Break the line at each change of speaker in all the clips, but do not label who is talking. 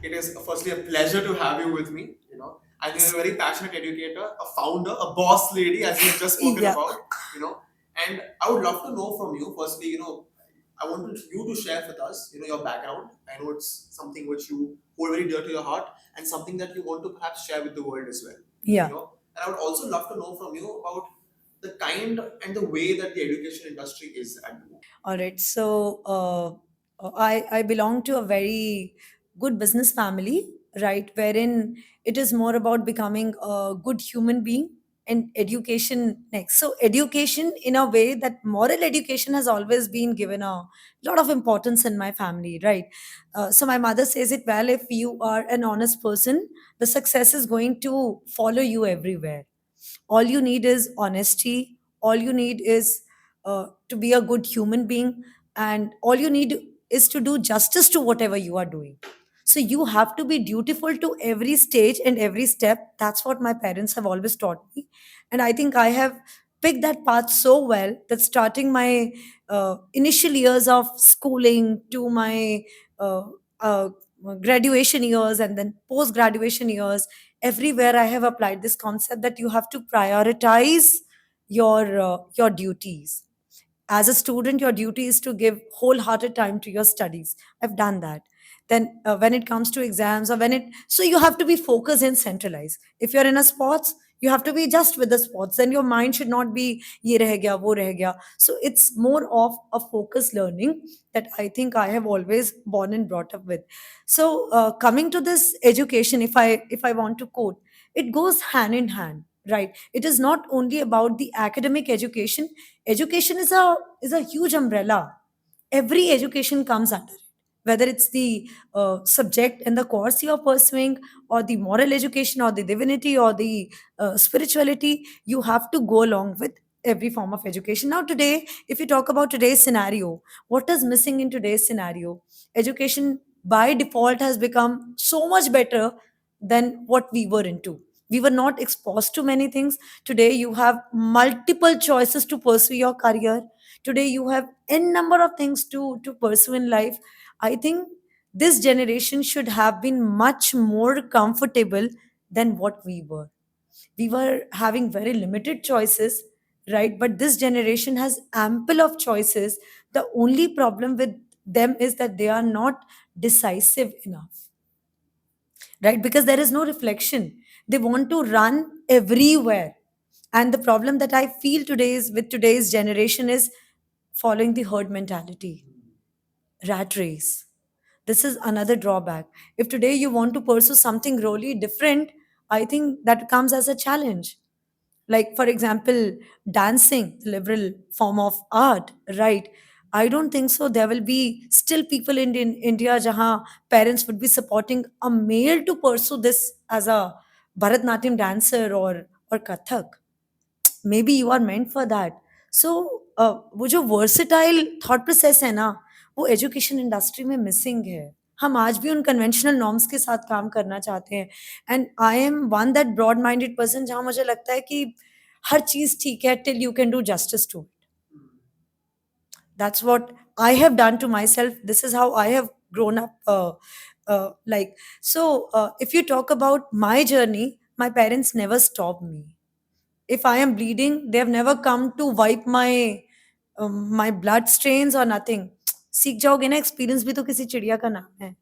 It is firstly a pleasure to have you with me. And you're a very passionate educator, a founder, a boss lady, as you've just spoken
Yeah.
about. And I would love to know from you. Firstly, I want you to share with us, your background. I know it's something which you hold very dear to your heart, and something that you want to perhaps share with the world as well.
Yeah.
And I would also love to know from you about the kind and the way that the education industry is at the moment.
All right. So I belong to a very good business family, right? Wherein it is more about becoming a good human being and education next. So education, in a way, that moral education has always been given a lot of importance in my family, right? So my mother says it well: if you are an honest person, the success is going to follow you everywhere. All you need is honesty. All you need is to be a good human being, and all you need is to do justice to whatever you are doing. So you have to be dutiful to every stage and every step. That's what my parents have always taught me, and I think I have picked that path so well that starting my initial years of schooling to my uh, uh, graduation years and then post graduation years, everywhere I have applied this concept that you have to prioritize your duties. As a student, your duty is to give wholehearted time to your studies. I've done that. Then when it comes to exams, or when it so you have to be focused and centralized. If you're in a sports, you have to be just with the sports. Then your mind should not be ye reh gaya wo reh gaya. So it's more of a focused learning that I think I have always born and brought up with. So coming to this education, if I want to quote, it goes hand in hand, right? It is not only about the academic education. Education is a huge umbrella. Every education comes under it, whether it's the subject and the course you're pursuing, or the moral education, or the divinity, or the spirituality. You have to go along with every form of education. Now today, if you talk about today's scenario, what is missing in today's scenario? Education by default has become so much better than what we were into. We were not exposed to many things. Today you have multiple choices to pursue your career. Today you have n number of things to pursue in life. I think this generation should have been much more comfortable than what we were. We were having very limited choices, right? But this generation has ample of choices. The only problem with them is that they are not decisive enough, right? Because there is no reflection. They want to run everywhere. And the problem that I feel today is with today's generation is following the herd mentality, rat race. This is another drawback. If today you want to pursue something really different, I think that comes as a challenge. Like, for example, dancing, the liberal form of art, right? I don't think so there will be still people in India jahan parents would be supporting a male to pursue this as a Bharatnatyam dancer or Kathak. Maybe you are meant for that. So वो जो versatile thought process है ना, वो education industry में missing है. हम आज भी उन कन्वेंशनल नॉर्म्स के साथ काम करना चाहते हैं. And I am one that broad minded person जहाँ मुझे लगता है कि हर चीज ठीक है till you can do justice to it. That's what I have done to myself. This is how I have grown up. Like so, if you talk about my journey, my parents never stopped me. If I am bleeding, they have never come to wipe my blood stains or nothing. सीख जाओगे ना, experience भी तो किसी चिड़िया का नाम है.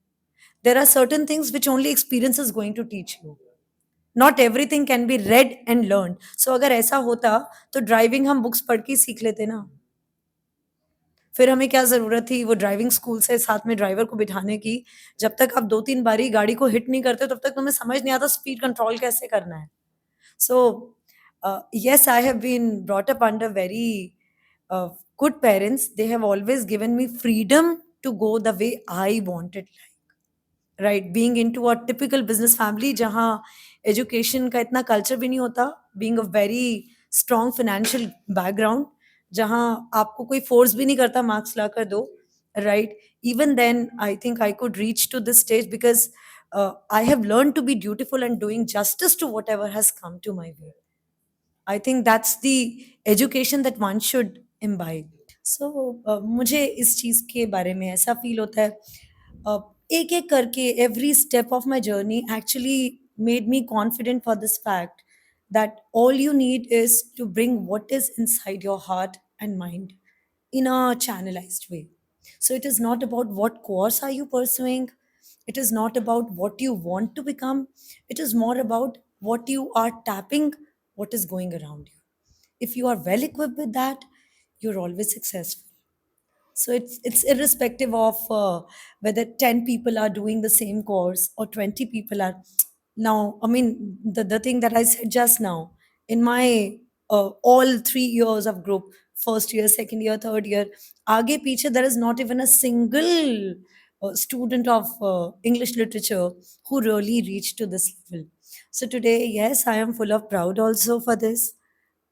There are certain things which only experience is going to teach you. Not everything can be read and learned. So अगर ऐसा होता तो ड्राइविंग हम बुक्स पढ़ के ही सीख लेते ना. फिर हमें क्या ज़रूरत थी वो ड्राइविंग स्कूल से साथ में ड्राइवर को बिठाने की. जब तक आप 2-3 बारी गाड़ी को हिट नहीं करते तब तक तुम्हें समझ नहीं आता स्पीड कंट्रोल कैसे करना है. So, yes, I have been brought up under very good parents. They have always given me freedom to go the way I wanted. Right, being into a typical business family जहाँ education का इतना culture भी नहीं होता, being a very strong financial background जहाँ आपको कोई force भी नहीं करता marks ला कर दो, right? Even then, I think I could reach to this stage because I have learned to be dutiful and doing justice to whatever has come to my way. I think that's the education that one should imbibe. So मुझे इस चीज़ के बारे में ऐसा feel होता है. एक एक करके every step of my journey actually made me confident for this fact that all you need is to bring what is inside your heart and mind in a channelized way. So it is not about what course are you pursuing, it is not about what you want to become, it is more about what you are tapping, what is going around you. If you are well equipped with that, you're always successful. So it's irrespective of whether 10 people are doing the same course or 20 people are. Now, I mean, the thing that I said just now, in my all 3 years of group, first year, second year, third year, aage piche, there is not even a single student of English literature who really reached to this level. So today, yes, I am full of proud also for this.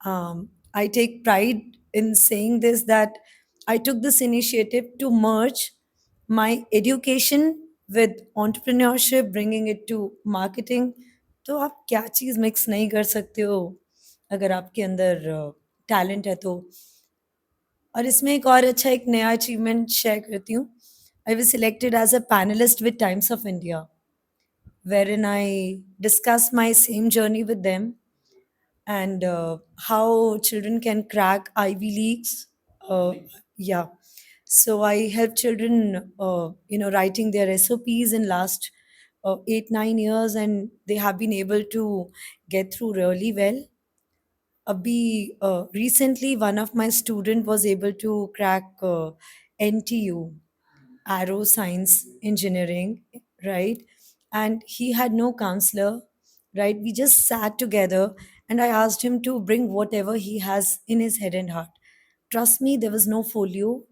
I take pride in saying this that I took this initiative to merge my education with entrepreneurship, bringing it to marketing. तो आप क्या चीज़ mix नहीं कर सकते हो अगर आपके अंदर टैलेंट है तो. और इसमें एक और अच्छा एक नया अचीवमेंट शेयर करती हूँ. आई was selected as a panelist with Times of India, wherein I discussed my same journey with them and how children can crack Ivy Leagues. Yeah. So I help children, writing their SOPs in last 8 9 years, and they have been able to get through really well. Recently, one of my student was able to crack NTU, Aero Science Engineering, right? And he had no counselor, right? We just sat together and I asked him to bring whatever he has in his head and heart. Trust me, there was no folio.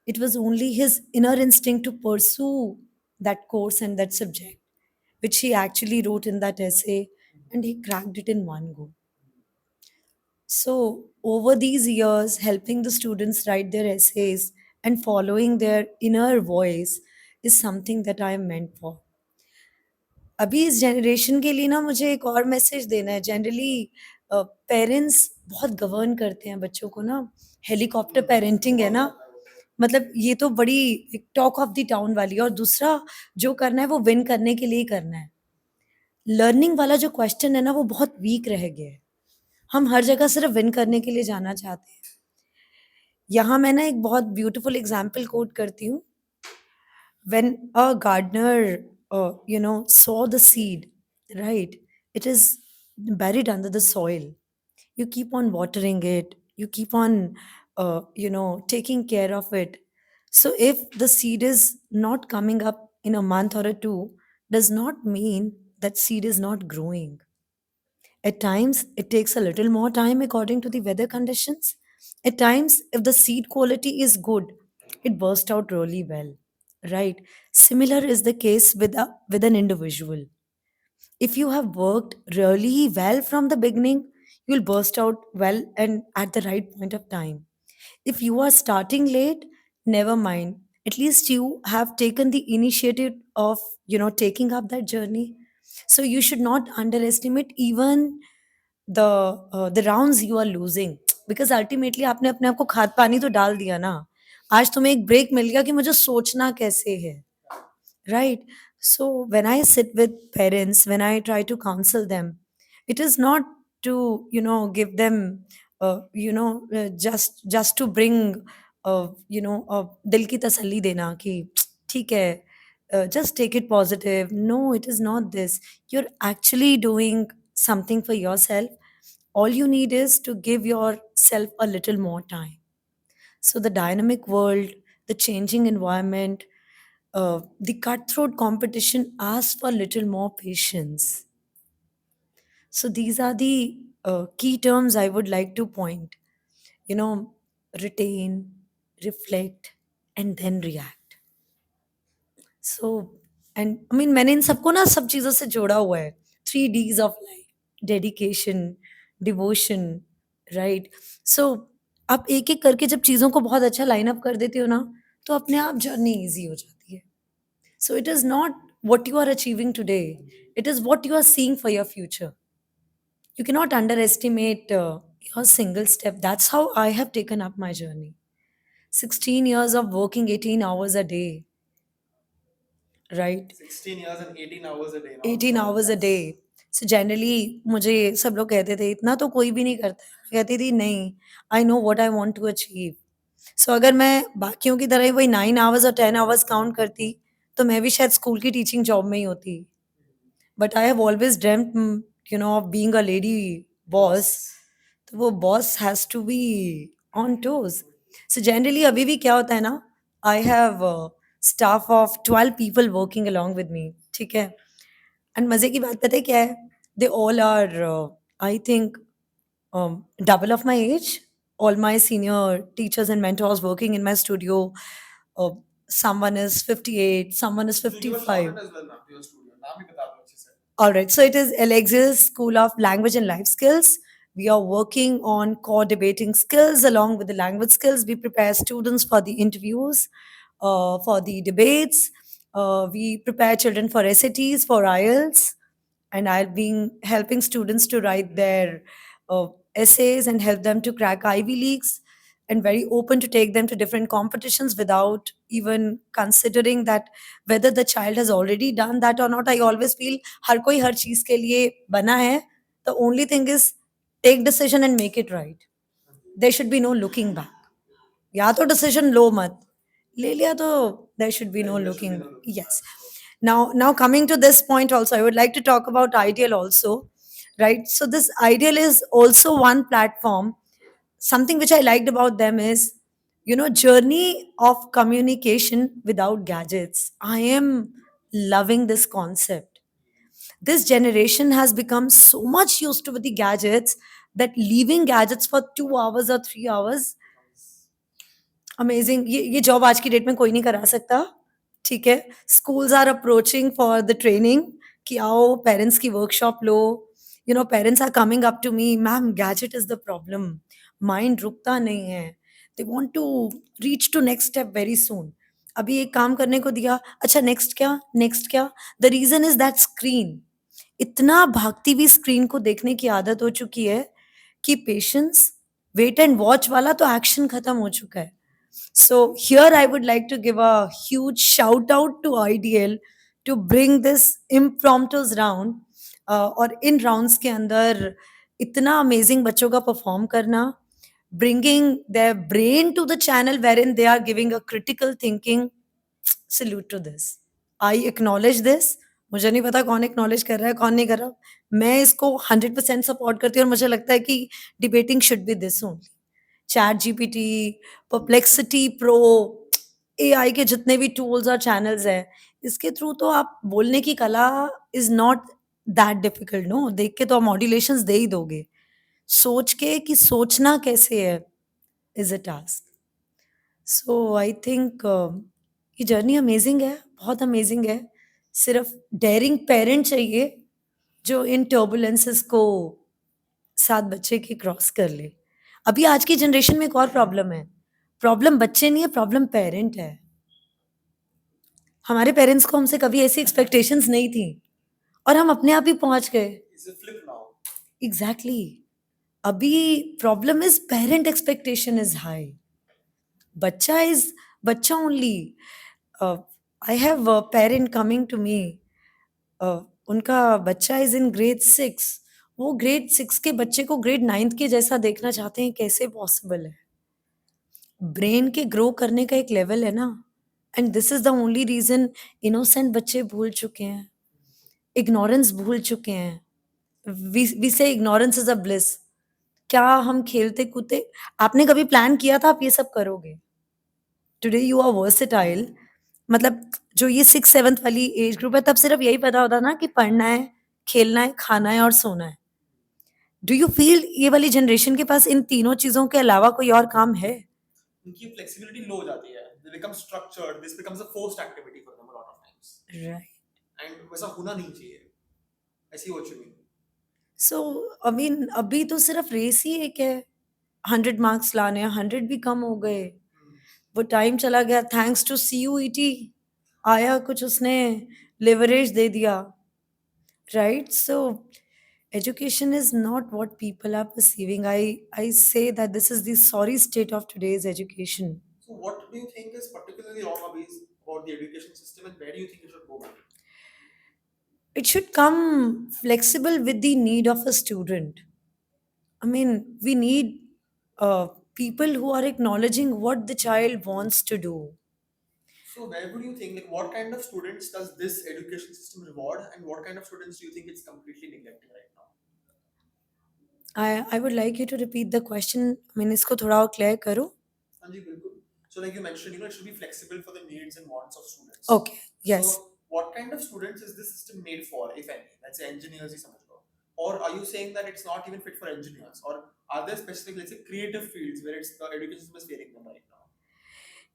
It was only his inner instinct to pursue that course and that subject, which he actually wrote in that essay, and he cracked it in one go. So, over these years, helping the students write their essays and following their inner voice is something that I am meant for. अभी इस generation के लिए ना मुझे एक और message देना है. जनरली पेरेंट्स बहुत गवर्न करते हैं बच्चों को ना. हेलीकॉप्टर पेरेंटिंग है ना, मतलब ये तो बड़ी एक टॉक ऑफ द टाउन वाली. और दूसरा, जो करना है वो विन करने के लिए ही करना है. लर्निंग वाला जो क्वेश्चन है ना, वो बहुत वीक रह गया है. हम हर जगह सिर्फ विन करने के लिए जाना चाहते हैं. यहाँ मैं ना एक बहुत ब्यूटीफुल एग्जाम्पल कोट करती हूँ. When a gardener, saw the seed, right? It is buried under the soil. You keep on watering it. You keep on, taking care of it. So if the seed is not coming up in a month or a two, does not mean that seed is not growing. At times, it takes a little more time according to the weather conditions. At times, if the seed quality is good, it bursts out really well, right? Similar is the case with an individual. If you have worked really well from the beginning, you'll burst out well and at the right point of time. If you are starting late, never mind. At least you have taken the initiative of, taking up that journey. So you should not underestimate even the rounds you are losing, because ultimately आपने अपने आप को खाद पानी तो डाल दिया ना. आज तुम्हें एक ब्रेक मिल गया कि मुझे सोचना कैसे है, right? So when I sit with parents, when I try to counsel them, it is not to give them just to bring दिल की तसल्ली देना कि ठीक है, just take it positive. No, it is not this. You're actually doing something for yourself. All you need is to give yourself a little more time. So the dynamic world, the changing environment, the cutthroat competition asks for little more patience. So these are the key terms I would like to point. You know, retain, reflect, and then react. So and I mean मैंने इन सबको ना सब चीज़ों से जोड़ा हुआ है. 3 Ds of life: dedication, devotion, right? So आप एक एक करके जब चीज़ों को बहुत अच्छा लाइन अप कर देते हो ना, तो अपने आप जर्नी ईजी हो जाती है. So it is not what you are achieving today, it is what you are seeing for your future. You cannot underestimate your single step. That's how I have taken up my journey. 16 years of working 18 hours a day. right?
16 years and 18 hours a day now.
18
Wow,
hours a
that's
day. So generally मुझे सब लोग कहते थे इतना तो कोई भी नहीं करता है। मैं कहती थी नहीं, I know what I want to achieve. So अगर मैं बाकियों की तरह ही वही 9 आवर्स और 10 आवर्स काउंट करती तो मैं भी शायद स्कूल की टीचिंग जॉब में ही होती। But I have always dreamed of being a lady boss.
boss.
तो वो boss has to be on toes. So generally अभी भी क्या होता है ना, I have staff of 12 people working along with me, ठीक है? एंड मज़े की बात पता है क्या है? They all are I think double of my age. All my senior teachers and mentors working in my studio. Uh, Someone is 58, someone is
You should give a shout
55.
out as well now to your studio. नाम ही बता दो अच्छे से.
All right, so it is Alexis School of Language and Life Skills. We are working on core debating skills along with the language skills. We prepare students for the interviews, for the debates. We prepare children for SATs, for IELTS, and I'll be helping students to write their essays and help them to crack Ivy Leagues, and very open to take them to different competitions without even considering that whether the child has already done that or not. I always feel हर कोई हर चीज के लिए बना है. The only thing is take decision and make it right. There should be no looking back. या तो decision लो मत, ले लिया तो there should be no
There should be
looking
no
back.
looking
Yes.
back.
Now coming to this point also, I would like to talk about Ideal also, right? So this Ideal is also one platform. Something which I liked about them is, journey of communication without gadgets. I am loving this concept. This generation has become so much used to with the gadgets that leaving gadgets for 2 hours or 3 hours, amazing. ये job आज की date में कोई नहीं करा सकता, ठीक है? Schools are approaching for the training कि आओ पेरेंट्स की वर्कशॉप लो। Parents are coming up to me, ma'am gadget is the problem, mind रुकता नहीं है, they want to reach to next step very soon. अभी एक काम करने को दिया, अच्छा नेक्स्ट क्या, नेक्स्ट क्या? The reason is that screen. इतना भागती हुई स्क्रीन को देखने की आदत हो चुकी है कि पेशेंस, वेट एंड वॉच वाला तो एक्शन खत्म हो चुका है। So here I would like to give a huge shout out to IDL to bring this impromptus round, और इन rounds के अंदर इतना amazing बच्चों का perform करना, bringing their brain to the channel wherein they are giving a critical thinking. Salute to this. I acknowledge this. मुझे नहीं पता कौन एक्नॉलेज कर रहा है कौन नहीं कर रहा। मैं इसको 100% सपोर्ट करती हूँ और मुझे लगता है कि debating should be this only. Chat GPT, perplexity pro, AI के जितने भी टूल्स और चैनल्स हैं, इसके थ्रू तो आप बोलने की कला is not that difficult. No, देख के तो आप मॉड्यूलेशंस दे ही दोगे, सोच के कि सोचना कैसे है is a task. So I think ये जर्नी अमेजिंग है, बहुत अमेजिंग है। सिर्फ डेयरिंग पेरेंट चाहिए जो इन टर्बुलेंसेस को साथ बच्चे के क्रॉस कर ले। अभी आज की जनरेशन में एक और प्रॉब्लम है, प्रॉब्लम बच्चे नहीं है, प्रॉब्लम पेरेंट है। हमारे पेरेंट्स को हमसे कभी ऐसी एक्सपेक्टेशंस नहीं थी और हम अपने आप ही पहुंच गए।
Is it flip now?
Exactly अभी problem is parent expectation is high, बच्चा इज बच्चा only. I have a parent coming to me, उनका बच्चा इज इन ग्रेड 6, वो ग्रेड 6 के बच्चे को ग्रेड 9 के जैसा देखना चाहते हैं, कैसे पॉसिबल है? ब्रेन के ग्रो करने का एक लेवल है ना, and this is the only reason innocent बच्चे भूल चुके हैं, इग्नोरेंस भूल चुके हैं। वी से इग्नोरेंस इज अ ब्लिस। क्या हम खेलते कूदते, आपने कभी प्लान किया था आप ये सब करोगे? Today you are versatile. मतलब जो ये 6-7 वाली एज ग्रुप है, तब सिर्फ यही पता होता ना कि पढ़ना है, खेलना है, खाना है और सोना है। डू यू फील ये वाली जनरेशन के पास इन तीनों चीजों के अलावा कोई और काम है?
उनकी flexibility लो हो जाती है. They become structured. This becomes a forced activity for them a lot of times.
Right.
And वैसा होना नहीं चाहिए. I see what you mean.
So I mean अभी तो सिर्फ रेस ही एक है, 100 मार्क्स लाने हैं, 100 भी कम हो गए, वो टाइम चला गया। थैंक्स टू सीयूईटी आया कुछ, उसने लिवरेज दे दिया, right? So education is not what people are perceiving. I say that this is the sorry state of today's education.
So what do you think is particularly wrong, Abhi? about the education system, and where do you think it should go by?
It should come flexible with the need of a student. I mean, we need people who are acknowledging what the child wants to do.
So where would you think, like, what kind of students does this education system reward, and what kind of students do you think it's completely neglecting right now?
I would like you to repeat the question. I mean, इसको थोड़ा और clear करो.
Anji, bilkul. So like you mentioned, it should be flexible for the needs and wants of students.
Okay, yes.
So what kind of students is this system made for, if any? Let's say engineers, ही समझ लो. Or are you saying that it's not even fit for engineers? Or are there specific, let's say, creative fields where it's the education system is failing them right now?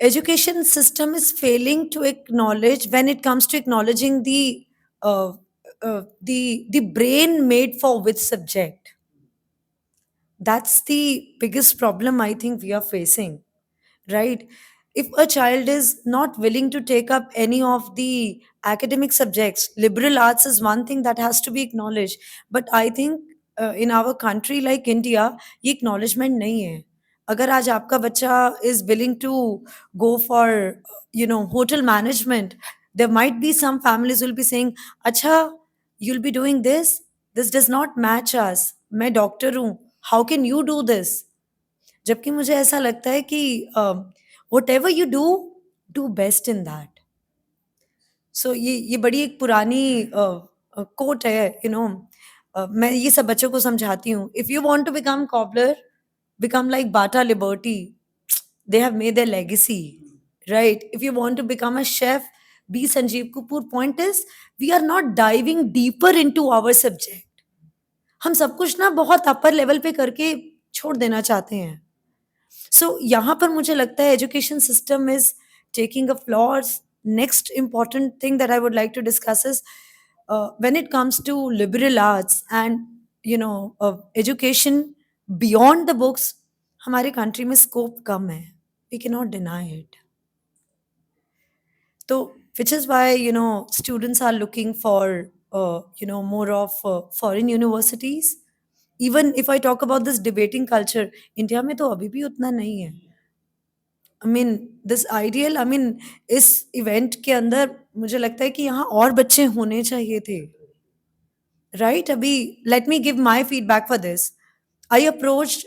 Education system is failing to acknowledge when it comes to acknowledging uh, the brain made for which subject. That's the biggest problem I think we are facing, right? If a child is not willing to take up any of the academic subjects, liberal arts is one thing that has to be acknowledged. But I think in our country like India, ये acknowledgement नहीं है. अगर आज आपका बच्चा is willing to go for hotel management, there might be some families will be saying, अच्छा, you'll be doing this does not match us, मैं doctor हूँ, how can you do this? जबकि मुझे ऐसा लगता है कि whatever you do best in that. So ये बड़ी एक पुरानी कोट है, मैं ये सब बच्चों को समझाती हूँ. If you want to become cobbler, become like Bata Liberty, they have made their legacy, right? If you want to become a chef, be Sanjeev Kapoor. Point is, we are not diving deeper into our subject. हम सब कुछ ना बहुत upper level पे करके छोड़ देना चाहते हैं. सो यहाँ पर मुझे लगता है education system is taking a flaws. Next important thing that I would like to discuss is when it comes to liberal arts and education beyond the books, हमारे कंट्री में स्कोप कम है. We can not deny it. तो which is why students are looking for more of foreign universities. Even if I talk about this debating culture, India में तो अभी भी उतना नहीं है. I mean this ideal, I mean इस event के अंदर मुझे लगता है कि यहाँ और बच्चे होने चाहिए थे, राइट? अभी let me give my feedback for this. I approached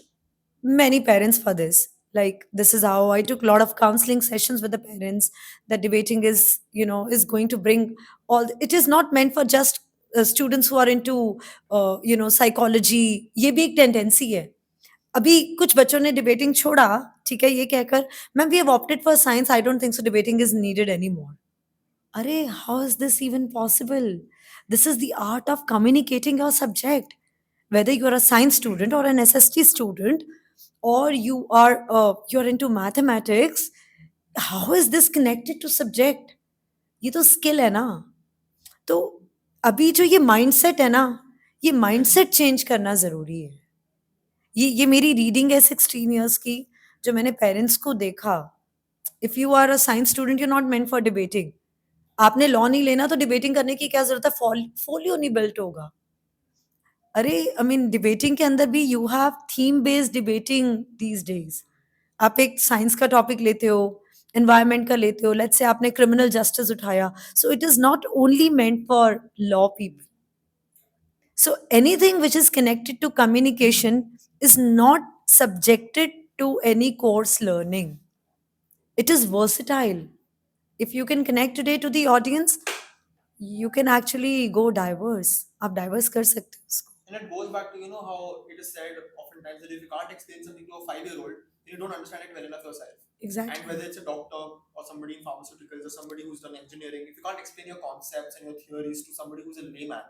many parents for this. Like, this is how I took a lot of counseling sessions with the parents, that debating is going to bring it is not meant for just students who are into psychology. ये भी एक tendency है. अभी कुछ बच्चों ने debating छोड़ा, ठीक है, ये कहकर, ma'am we have opted for science, I don't think so debating is needed any more. अरे, how is this even possible? This is the art of communicating your subject. Whether you're a science student or an SST student, or you're into mathematics, how is this connected to subject? ये तो skill है ना. तो अभी जो ये mindset है ना, ये माइंडसेट चेंज करना ज़रूरी है. ये मेरी रीडिंग है 16 years की, जो मैंने पेरेंट्स को देखा. If you are a science student, you not meant for debating. आपने लॉ नहीं लेना तो डिबेटिंग करने की क्या ज़रूरत है? फोलियो नहीं बिल्ट होगा. अरे, आई मीन डिबेटिंग के अंदर भी you have theme based debating these days. आप एक साइंस का टॉपिक लेते हो, एनवायरनमेंट का लेते हो, लेट्स से आपने क्रिमिनल जस्टिस उठाया, so it is not only meant for law people. So anything which is connected to communication is not subjected to any course learning. It is versatile. If you can connect today to the audience, you can actually go diverse. आप diverse कर सकते हो उसको.
And it goes back to how it is said oftentimes that if you can't explain something to a 5-year-old, then you don't understand it well enough yourself.
Exactly.
And whether it's a doctor or somebody in pharmaceuticals or somebody who's done engineering, if you can't explain your concepts and your theories to somebody who's a layman,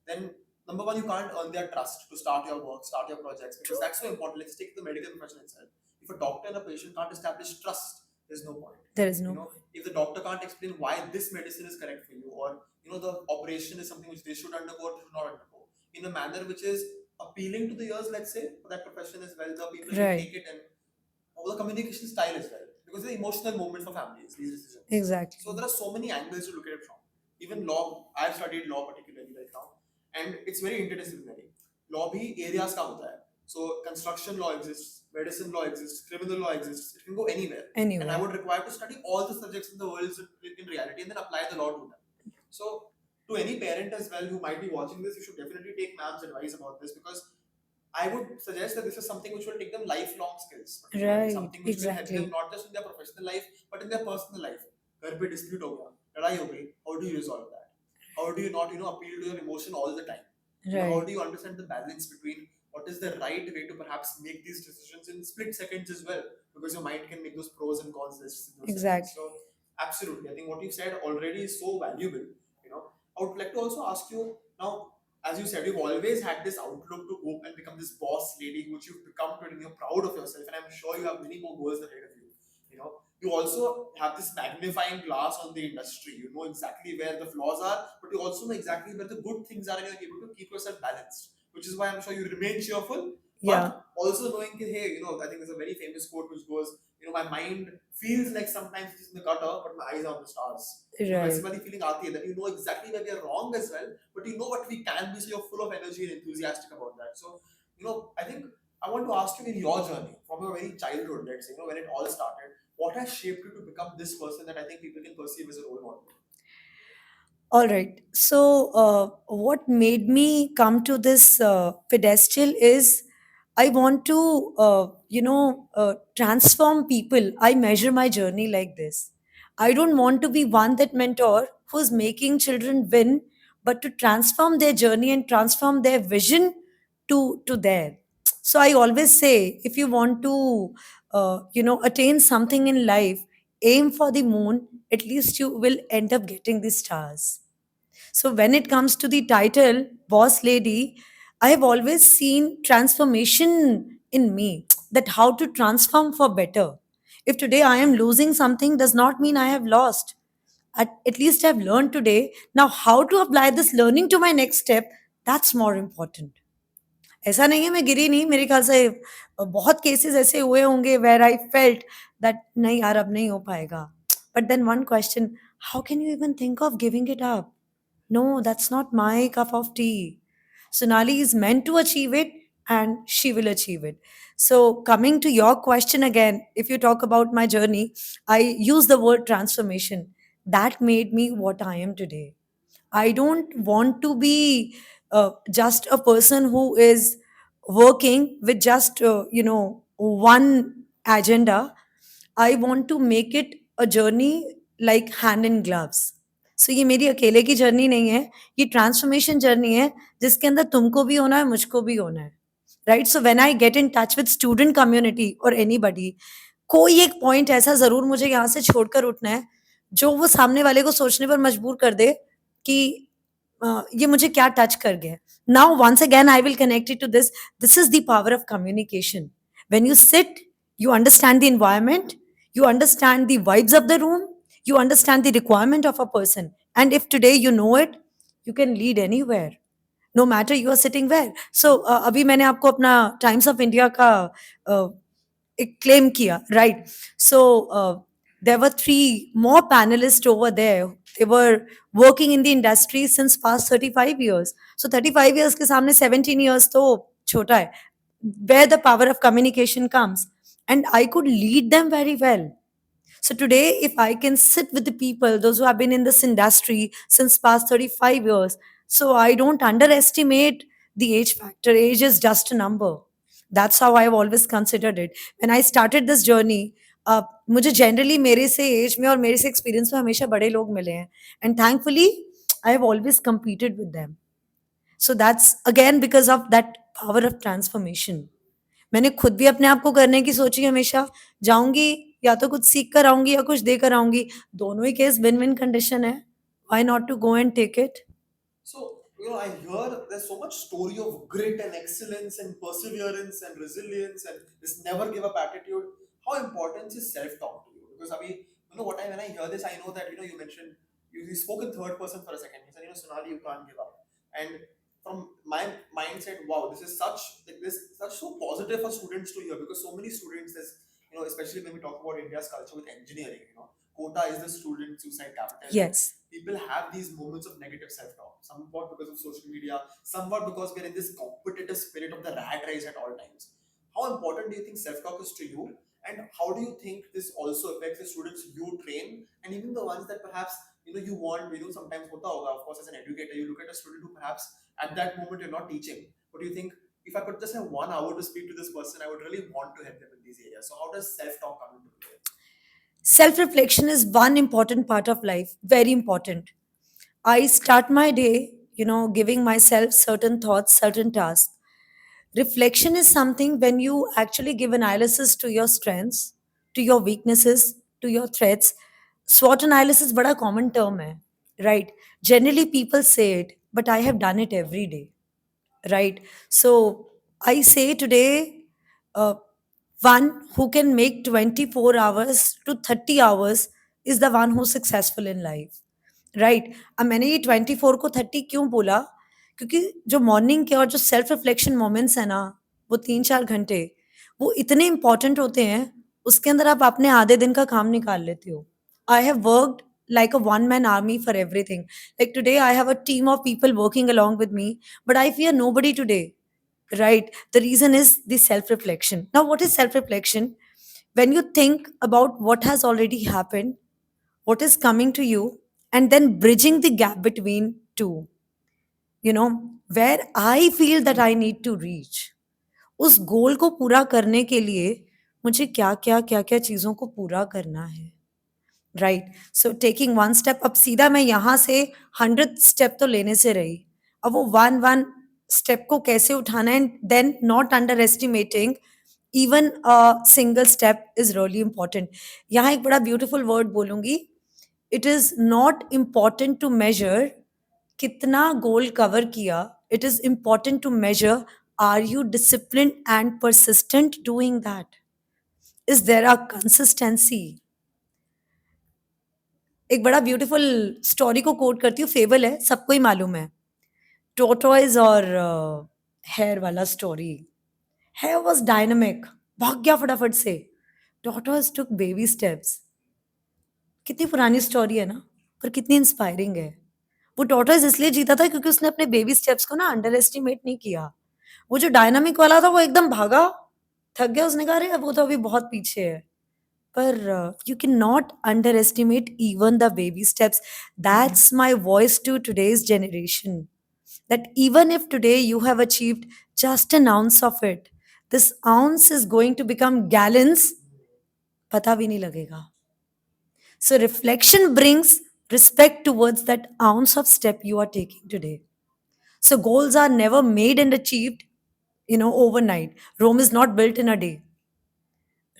then number one, you can't earn their trust to start your work, start your projects, because that's so important. Let's take the medical profession itself. If a doctor and a patient can't establish trust, there's no point.
There is no point.
If the doctor can't explain why this medicine is correct for you, or the operation is something which they should undergo or should not undergo, in a manner which is appealing to the ears, let's say, for that profession as well, the people
Right.
who take it, and the communication style as well, because it's an emotional moment for families, these decisions.
Exactly.
So there are so many angles to look at it from. Even law, I've studied law particularly right now, and it's very interdisciplinary. Law भी areas का होता है. So construction law exists, medicine law exists, criminal law exists. It can go anywhere. And I
Anywhere.
would require to study all the subjects in the world in reality and then apply the law to them. So to any parent as well who might be watching this, you should definitely take ma'am's advice about this, because I would suggest that this is something which will take them lifelong skills.
Right,
Something which will help them
exactly.
not just in their professional life but in their personal life. घर पे dispute हो गया, लड़ाई हो गई, how do you resolve that? How do you not appeal to your emotion all the time? How
Right.
do you understand the balance between what is the right way to perhaps make these decisions in split seconds as well? Because your mind can make those pros and cons lists in those seconds.
Exactly.
So absolutely, I think what you said already is so valuable. I would like to also ask you now, as you said, you've always had this outlook to go and become this boss lady, which you've become today, and you're proud of yourself, and I'm sure you have many more goals ahead of you. You also have this magnifying glass on the industry. You know exactly where the flaws are, but you also know exactly where the good things are, and you're able to keep yourself balanced. Which is why I'm sure you remain cheerful,
Yeah.
but also knowing that, hey, I think there's a very famous quote which goes, my mind feels like sometimes it's in the gutter, but my eyes are on the stars.
Right.
Somebody feeling aati hai, that you know exactly where we are wrong as well, but you know what we can be, so you're full of energy and enthusiastic about that. So, I think I want to ask you, in your journey from your very childhood, let's say, when it all started, what has shaped you to become this person that I think people can perceive as a role model?
All right. So, what made me come to this pedestal is I want to, transform people. I measure my journey like this. I don't want to be one that mentor who's making children win, but to transform their journey and transform their vision to their. So I always say, if you want to, attain something in life, aim for the moon. At least you will end up getting the stars. So when it comes to the title, Boss Lady, I have always seen transformation in me, that how to transform for better. If today I am losing something, does not mean I have lost. At least I've learned today. Now, how to apply this learning to my next step, that's more important. ऐसा नहीं है मैं गिरी नहीं, मेरे ख्याल से बहुत cases ऐसे हुए होंगे वेर आई फेल्ट दैट नहीं यार अब नहीं हो पाएगा, but then one question, how can you even think of giving it up? No, that's not my cup of tea. Sonali is meant to achieve it and she will achieve it. So, coming to your question again, if you talk about my journey, I use the word transformation. That made me what I am today. I don't want to be just a person who is working with just, one agenda. I want to make it a journey like hand in gloves. So ये मेरी अकेले की journey नहीं है, ये transformation journey है जिसके अंदर तुमको भी होना है, मुझको भी होना है, right? So when I get in touch with student community और एनीबॉडी, कोई एक पॉइंट ऐसा ज़रूर मुझे यहाँ से छोड़कर उठना है, जो वो सामने वाले को सोचने पर मजबूर कर दे कि ये मुझे क्या टच कर गया। Now once again I will connect it to this, this is the power of communication. When you sit, you understand the environment, you understand the vibes of the room, you understand the requirement of a person, and if today you know it, you can lead anywhere, no matter you are sitting where. So अभी मैंने आपको अपना times of India का एक claim किया, right? So there were three more panelists over there. They were working in the industry since past 35 years. So 35 years के सामने 17 years तो छोटा है. Where the power of communication comes. And I could lead them very well. So today, if I can sit with the people, those who have been in this industry since past 35 years, so I don't underestimate the age factor. Age is just a number. That's how I've always considered it. When I started this journey, मुझे generally मेरे से as में और मेरे से experience में हमेशा बड़े लोग मिले हैं, and thankfully I have always competed with them. So that's again because of that power of transformation. मैंने खुद भी अपने आप को करने की सोची, हमेशा जाऊंगी या तो कुछ सीख कर आऊंगी या कुछ दे कर आऊंगी, दोनों ही केस विन विन कंडीशन है, why not to go and take it?
So, I hear there's so much story of grit and excellence and perseverance and resilience and this never give up attitude. How important is self-talk to you? Because I mean, when I hear this, I know that, you mentioned, you spoke in third person for a second. You said, Sonali, you can't give up. And from my mindset, wow, this is such so positive for students to hear, because so many students, there's, especially when we talk about India's culture with engineering, quota is the student suicide capital.
Yes.
People have these moments of negative self-talk. somewhat because of social media, somewhat because we're in this competitive spirit of the rat race at all times. How important do you think self-talk is to you? And how do you think this also affects the students you train and even the ones that perhaps you want, sometimes hota hoga, of course, as an educator, you look at a student who perhaps at that moment you're not teaching, but you think if I could just have 1 hour to speak to this person, I would really want to help them in these areas. So how does self-talk come into play?
Self reflection is one important part of life, very important. I start my day, giving myself certain thoughts, certain tasks. Reflection is something when you actually give analysis to your strengths, to your weaknesses, to your threats. SWOT analysis बड़ा common term है, right? Generally people say it, but I have done it every day, right? So I say today, uh, one who can make 24 hours to 30 hours is the one who's successful in life, right. अब मैंने ये 24 को 30 क्यों बोला, क्योंकि जो morning के और जो सेल्फ रिफ्लेक्शन मोमेंट्स है ना, वो 3-4 घंटे वो इतने इंपॉर्टेंट होते हैं। उसके अंदर आप अपने आधे दिन का काम निकाल लेते हो। I have worked like a one man army for everything. Like today I have a team of people working along with me, but I fear nobody today, right? The reason is the self reflection. Now what is self reflection? When you think about what has already happened, what is coming to you, and then bridging the gap between two, where I feel that I need to reach, उस गोल को पूरा करने के लिए मुझे क्या क्या चीजों को पूरा करना है, right? So taking one step, अब सीधा मैं यहाँ से 100 स्टेप तो लेने से रही, अब वो वन वन स्टेप को कैसे उठाना है, then not underestimating even single step is really important. यहाँ एक बड़ा ब्यूटिफुल वर्ड बोलूंगी, it is not important to measure कितना गोल कवर किया, it is important to measure are you discipline and persistent doing that, is there a consistency. एक बड़ा beautiful story को coat करती हूँ, फेबल है, सबको ही मालूम है, टोटोइज और हेयर वाला स्टोरी। हेयर वॉज डायनामिक, भाग गया फटाफट से, टोटोइज टुक बेबी स्टेप्स। कितनी पुरानी स्टोरी है ना, पर कितनी इंस्पायरिंग है। वो टॉर्टोइज इसलिए जीता था क्योंकि उसने अपने बेबी स्टेप्स को ना अंडर एस्टिमेट नहीं किया। वो जो डायनामिक वाला था वो एकदम भागा, थक गया, उसने कहा अरे वो तो अभी बहुत पीछे है। पर you can not underestimate even the baby steps. That's my voice to today's generation, that even if today you have achieved just an ounce of it, this ounce is going to become gallons, पता भी नहीं लगेगा। So reflection brings respect towards that ounce of step you are taking today. So goals are never made and achieved, overnight. Rome is not built in a day,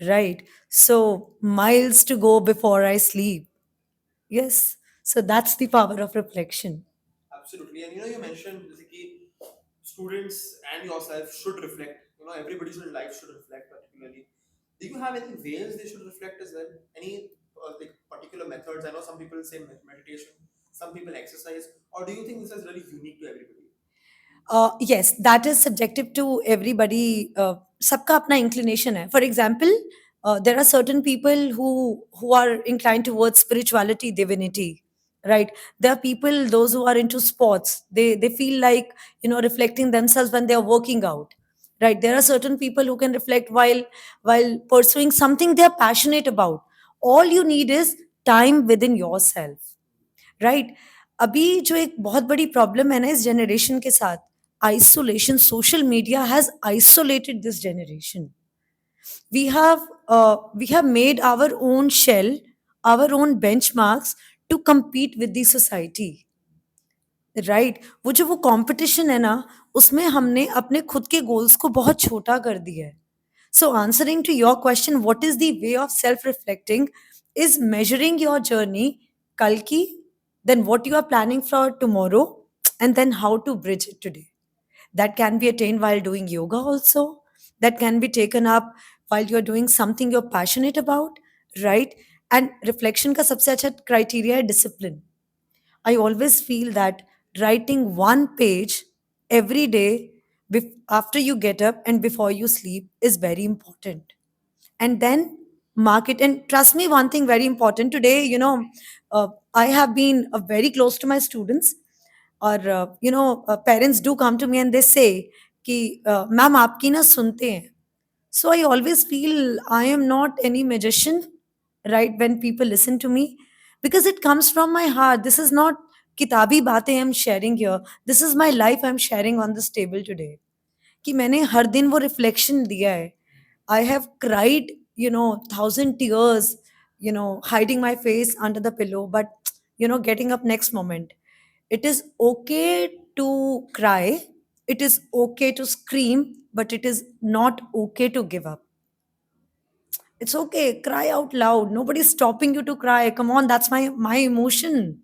right? So miles to go before I sleep. Yes. So that's the power of reflection.
Absolutely. And you mentioned basically students and yourself should reflect. Everybody should in life should reflect particularly. Do you have any ways they should reflect as well? Any like particular methods? I know some people say meditation, some people exercise, or do you think this is really unique to everybody?
Yes, that is subjective to everybody. सबका अपना inclination है. For example, there are certain people who are inclined towards spirituality, divinity, right? There are people, those who are into sports. They feel like reflecting themselves when they are working out, right? There are certain people who can reflect while pursuing something they are passionate about. All you need is time within yourself, right. अभी जो एक बहुत बड़ी problem है ना इस generation के साथ, isolation, social media has isolated this generation. We have we have made our own shell, our own benchmarks to compete with the society, right? वो जो वो कंपटीशन है ना, उसमें हमने अपने खुद के गोल्स को बहुत छोटा कर दिया है। So answering to your question, what is the way of self reflecting is measuring your journey कल की, then what you are planning for tomorrow, and then how to bridge it today. That can be attained while doing yoga also, that can be taken up while you're doing something you're passionate about, right? And reflection ka sabse acha criteria hai discipline. I always feel that writing one page every day after you get up and before you sleep is very important. And then mark it. And trust me, one thing very important today, I have been very close to my students. और parents do come to me and they say कि ma'am आपकी ना सुनते हैं. So I always feel I am not any magician, right? When people listen to me, because it comes from my heart. This is not kitabi baatein I'm sharing here. This is my life I'm sharing on this table today. कि मैंने हर दिन वो reflection दिया है. I have cried, 1,000 tears, hiding my face under the pillow, but getting up next moment. It is okay to cry. It is okay to scream, but it is not okay to give up. It's okay. Cry out loud. Nobody's stopping you to cry. Come on, that's my emotion.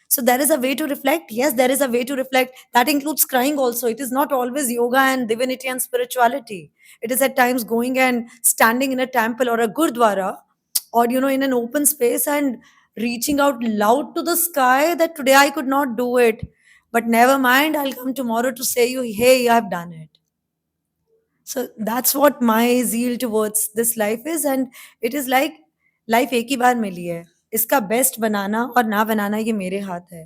So there is a way to reflect. Yes, there is a way to reflect. That includes crying also. It is not always yoga and divinity and spirituality. It is at times going and standing in a temple or a gurdwara, or in an open space and reaching out loud to the sky that today I could not do it. But never mind, I'll come tomorrow to say you, hey, I've done it. So that's what my zeal towards this life is. And it is like life एक ही बार मिली है. इसका best बनाना और ना बनाना ये मेरे हाथ है.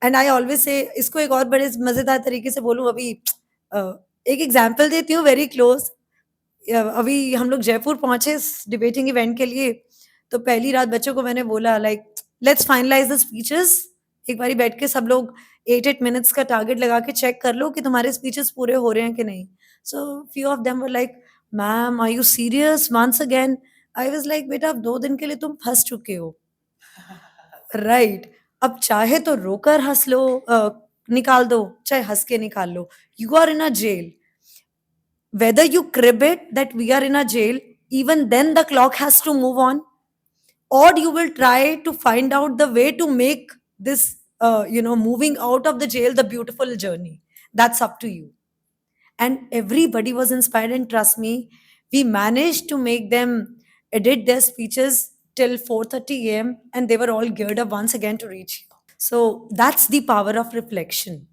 And I always say इसको एक और बड़े मजेदार तरीके से बोलूं. अभी अ, एक एग्जांपल देती हूँ वेरी क्लोज. अभी हम लोग जयपुर पहुंचे डिबेटिंग इवेंट के लिए. तो पहली रात बच्चों को मैंने बोला like let's finalise the speeches. एक बारी बैठ के सब लोग 8 8 मिनट्स का टारगेट लगा के चेक कर लो कि तुम्हारे स्पीचेस पूरे हो रहे हैं कि नहीं. So few of them were like ma'am are you serious once again. I was like बेटा अब 2 दिन के लिए तुम फंस चुके हो. राइट. अब चाहे तो रोकर हंस लो, निकाल दो, चाहे हंस के निकाल लो. You are in a jail. Whether you crib it that we are in a jail, even then the clock has to move on, or you will try to find out the way to make this moving out of the jail the beautiful journey. That's up to you. And everybody was inspired, and trust me, we managed to make them edit their speeches till 4:30 a.m., and they were all geared up once again to reach here. So that's the power of reflection.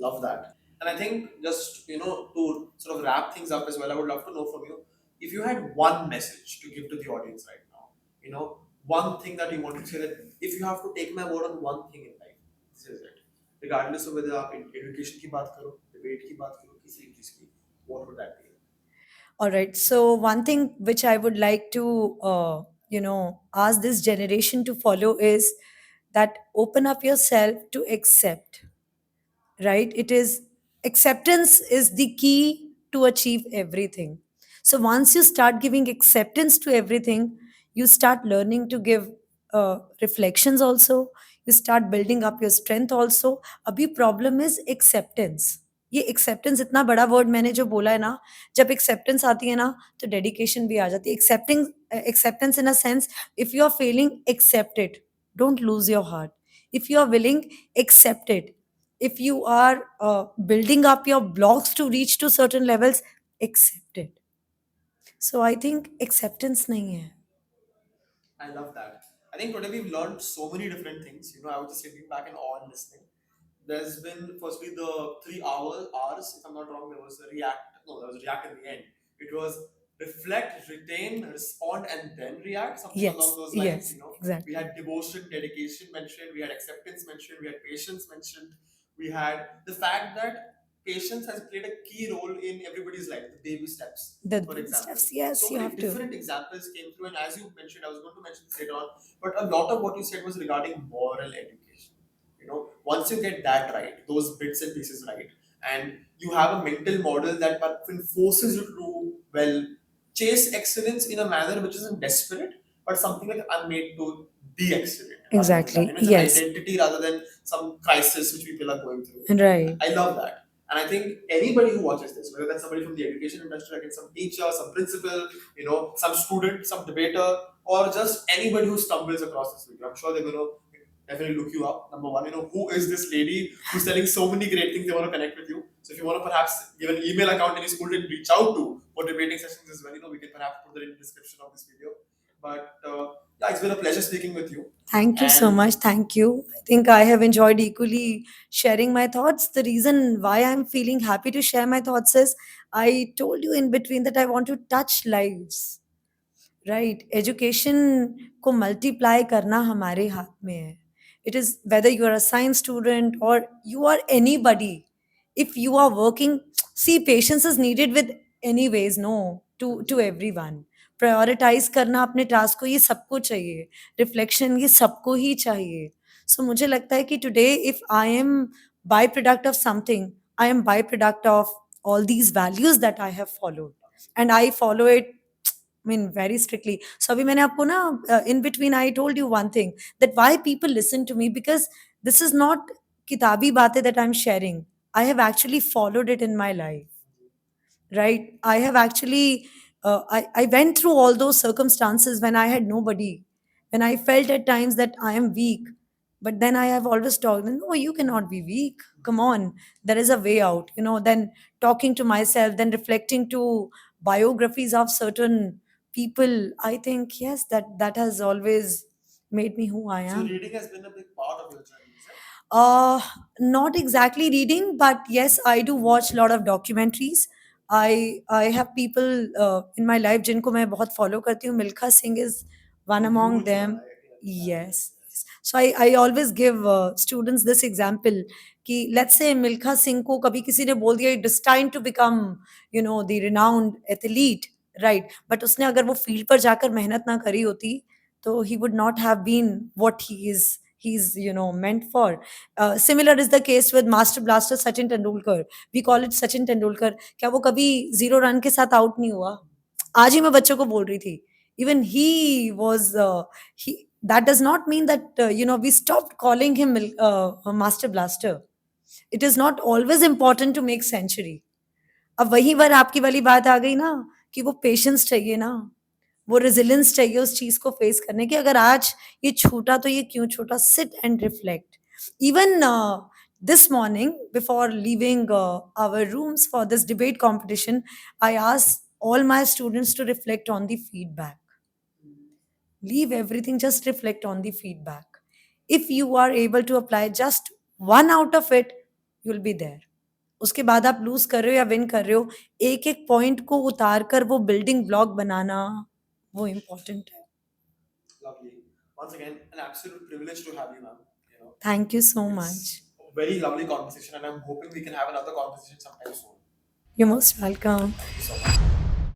Love that. And I think just to sort of wrap things up as well, I would love to know from you if you had one message to give to the audience right now. One thing that you want to say that if you have to take my word on one thing in life, this is it. Regardless of whether आप education की बात करो, debate की बात करो, किसी चीज की, what would that be?
All right. So one thing which I would like to, ask this generation to follow is that open up yourself to accept. Right? It is acceptance is the key to achieve everything. So once you start giving acceptance to everything, you start learning to give reflections also. You start building up your strength also. Abhi problem is acceptance. ये acceptance इतना बड़ा word मैंने जो बोला है ना, जब acceptance आती है ना तो डेडिकेशन भी आ जाती है. Accepting acceptance in a sense, if you are feeling accept it, don't lose your heart. If you are willing, accept it. If you are building up your blocks to reach to certain levels, accept it. So I think acceptance nahi hai.
I love that. I think today we've learned so many different things. I was just sitting back in awe and listening. There's been firstly the 3 hours, if I'm not wrong, there was a react. No, there was react in the end. It was reflect, retain, respond, and then react, something
Yes,
along those lines.
yes,
We
exactly.
had devotion, dedication mentioned, we had acceptance mentioned, we had patience mentioned, we had the fact that patience has played a key role in everybody's life, the baby steps,
The
for example.
steps, yes,
So
you
many
have to.
different examples came through, and as you mentioned, I was going to mention this later on, but a lot of what you said was regarding moral education. Once you get that right, those bits and pieces right, and you have a mental model that forces you to do well, chase excellence in a manner which isn't desperate, but something like I'm made to be excellent.
Exactly.
It's
Yes.
an identity rather than some crisis which people are going through.
Right.
I love that. And I think anybody who watches this, whether that's somebody from the education industry, like some teacher, some principal, some student, some debater, or just anybody who stumbles across this video, I'm sure they're going to definitely look you up. Number one, who is this lady who's telling so many great things, they want to connect with you. So if you want to perhaps give an email account any school to reach out to for debating sessions as well, we can perhaps put that in the description of this video. But yeah, it's been a pleasure speaking with you.
Thank you so much. Thank you. I think I have enjoyed equally sharing my thoughts. The reason why I'm feeling happy to share my thoughts is I told you in between that I want to touch lives. Right? Education को multiply करना हमारे हाथ में है. It is whether you are a science student or you are anybody. If you are working, see, patience is needed with anyways, no, to everyone. Prioritize करना अपने task को, ये सबको चाहिए. रिफ्लेक्शन ये सबको ही चाहिए. सो मुझे लगता है कि today if I am by product of something, I am by product of all these values that I have followed, and I follow it, I mean, very strictly. So abhi maine aapko na, in between I told you one thing, that why people listen to me, because this is not kitabi baatein that I'm sharing. I have actually followed it in my life, right? I have actually I went through all those circumstances when I had nobody, when I felt at times that I am weak. But then I have always told them, no, you cannot be weak, come on, there is a way out, then talking to myself, then reflecting to biographies of certain people. I think yes, that has always made me who I
So
am.
reading has been a big part of your journey, is it?
uh, Not exactly reading, but yes, I do watch a lot of documentaries. I have people in my life जिनको मैं बहुत follow करती हूँ. Milkha Singh is one among
Huge one,
them.
I can
Yes. So I always give students this example कि let's say Milkha Singh को कभी किसी ने बोल दिया destined to become the renowned athlete, right? But उसने अगर वो field पर जाकर मेहनत ना करी होती, तो he would not have been what he's meant for. Similar is the case with master blaster Sachin Tendulkar. We call it Sachin Tendulkar. क्या वो कभी 0 रन के साथ आउट नहीं हुआ? आज ही मैं बच्चों को बोल रही थी. Even he was he. That does not mean that we stopped calling him a master blaster. It is not always important to make century. अब वहीं पर आपकी वाली बात आ गई ना, कि वो पेशेंस चाहिए ना, वो रेजिलियंस चाहिए उस चीज को फेस करने की. अगर आज ये छूटा तो ये क्यों छूटा? Sit and reflect. Even this morning, before leaving our rooms for this debate competition, I asked all my students to reflect on the feedback. Leave everything, just reflect on the feedback. If you are able to apply just one out of it, you'll be there. उसके बाद आप loose कर रहे हो या win कर रहे हो, एक एक पॉइंट को उतार कर वो बिल्डिंग ब्लॉक बनाना, वो इम्पोर्टेंट है.
Lovely. Once again, an absolute privilege to have you, ma'am.
Thank you so
It's
much.
a very lovely conversation, and I'm hoping we can have another conversation sometime soon.
You most welcome.
Thank you so much.